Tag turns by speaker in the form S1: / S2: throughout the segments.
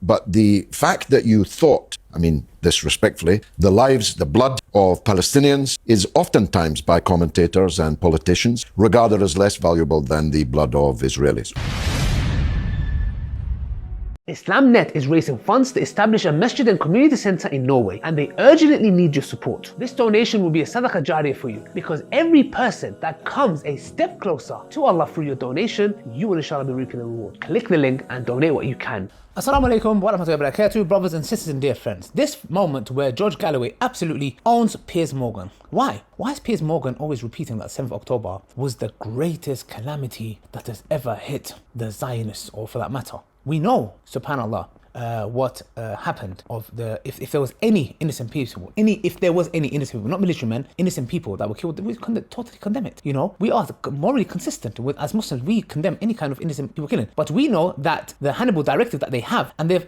S1: But the fact that you thought, I mean, this respectfully, the lives, the blood of Palestinians is oftentimes by commentators and politicians regarded as less valuable than the blood of Israelis.
S2: IslamNet is raising funds to establish a masjid and community centre in Norway, and they urgently need your support. This donation will be a sadaqah jariyah for you, because every person that comes a step closer to Allah through your donation, you will inshallah be reaping the reward. Click the link and donate what you can.
S3: Assalamu alaikum wa rahmatullahi wa barakatuh, brothers and sisters and dear friends. This moment where George Galloway absolutely owns Piers Morgan. Why? Why is Piers Morgan always repeating that 7th October was the greatest calamity that has ever hit the Zionists, or for that matter? We know, subhanAllah, what happened of the if there was any innocent people, not military men, innocent people that were killed, we totally condemn it. You know, we are morally consistent with, as Muslims, we condemn any kind of innocent people killing. But we know that the Hannibal directive that they have, and they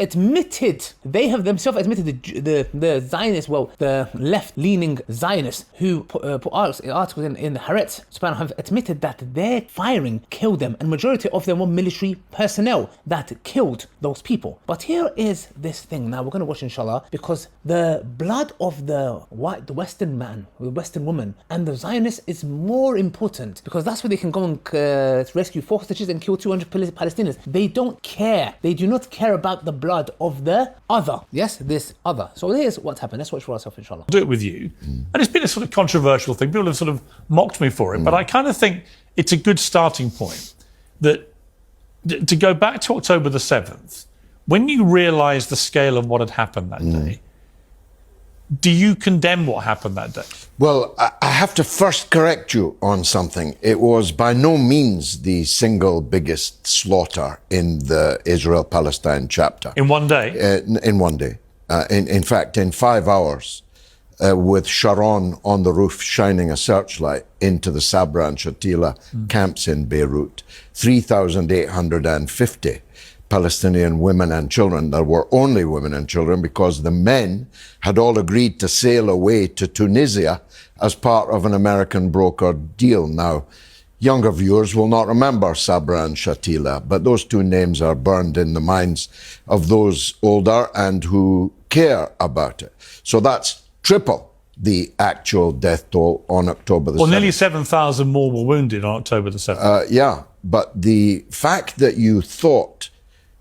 S3: have themselves admitted the Zionists, well, the left-leaning Zionists who put articles in the Haaretz, subhanAllah, have admitted that their firing killed them, and majority of them were military personnel that killed those people. But here is this thing. Now we're going to watch inshallah, because the blood of the Western man, the Western woman, and the Zionists is more important, because that's where they can go and rescue 4 hostages and kill 200 Palestinians. They don't care. They do not care about the blood of the other. Yes, this other. So here's what's happened. Let's watch for ourselves inshallah.
S4: I'll do it with you. And it's been a sort of controversial thing. People have sort of mocked me for it, but I kind of think it's a good starting point that to go back to October the 7th, when you realise the scale of what had happened that day, do you condemn what happened that day?
S1: Well, I have to first correct you on something. It was by no means the single biggest slaughter in the Israel-Palestine chapter.
S4: In one day?
S1: In one day. In fact, in 5 hours, with Sharon on the roof shining a searchlight into the Sabra and Shatila camps in Beirut, 3,850 Palestinian women and children. There were only women and children because the men had all agreed to sail away to Tunisia as part of an American brokered deal. Now, younger viewers will not remember Sabra and Shatila, but those two names are burned in the minds of those older and who care about it. So that's triple the actual death toll on October the 7th.
S4: Well, nearly 7,000 more were wounded on October the 7th.
S1: Yeah, but the fact that you thought,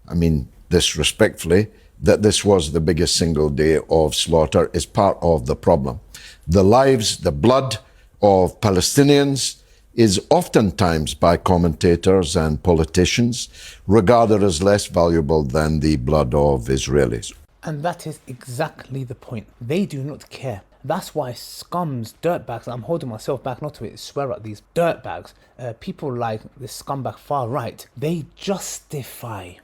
S1: I mean, this respectfully, that this was the biggest single day of slaughter is part of the problem. The lives, the blood of Palestinians is oftentimes by commentators and politicians regarded as less valuable than the blood of Israelis.
S3: And that is exactly the point. They do not care. That's why scums, dirtbags, I'm holding myself back not to swear at these dirtbags, people like the scumbag far right, they justify,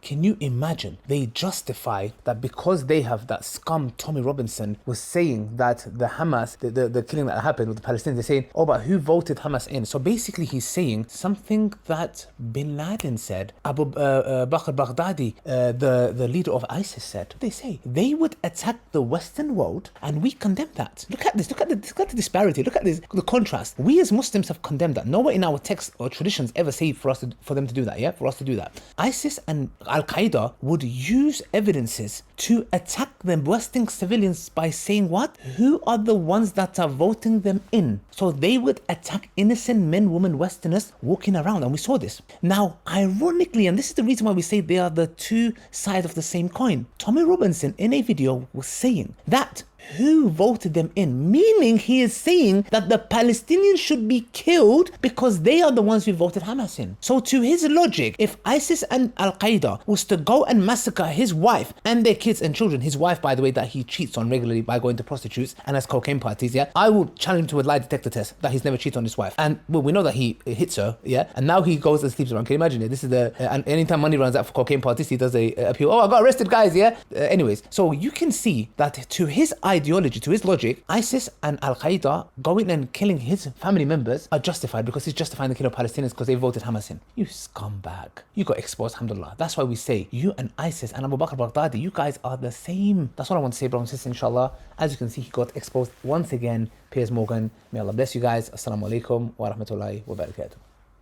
S3: can you imagine? They justify that because they have that scum, Tommy Robinson was saying that the Hamas, the killing that happened with the Palestinians, they're saying, oh, but who voted Hamas in? So basically he's saying something that Bin Laden said, Abu Bakr Baghdadi, the leader of ISIS said. They say they would attack the Western world and we condemn that. Look at this, look at the disparity, look at this, the contrast. We as Muslims have condemned that. Nowhere in our texts or traditions ever say for them to do that, yeah? For us to do that. ISIS and Al-Qaeda would use evidences to attack the Western civilians by saying what? Who are the ones that are voting them in? So they would attack innocent men, women, Westerners walking around, and we saw this. Now, ironically, and this is the reason why we say they are the two sides of the same coin, Tommy Robinson in a video was saying that who voted them in, meaning he is saying that the Palestinians should be killed because they are the ones who voted Hamas in. So to his logic, if ISIS and Al-Qaeda was to go and massacre his wife and their kids and children, his wife, by the way, that he cheats on regularly by going to prostitutes and has cocaine parties, yeah, I would challenge him to a lie detector test that he's never cheated on his wife. And well, we know that he hits her, yeah, and now he goes and sleeps around. Can you imagine it? This is and anytime money runs out for cocaine parties, he does a appeal. Oh, I got arrested, guys, yeah. Anyways, so you can see that to his ideology, to his logic, ISIS and Al-Qaeda going and killing his family members are justified because he's justifying the killing of Palestinians because they voted Hamas in. You scumbag. You got exposed, alhamdulillah. That's why we say you and ISIS and Abu Bakr Baghdadi, you guys are the same. That's all I want to say, brothers and sisters, inshallah. As you can see, he got exposed once again. Piers Morgan. May Allah bless you guys. Assalamu alaikum wa rahmatullahi wa barakatuh.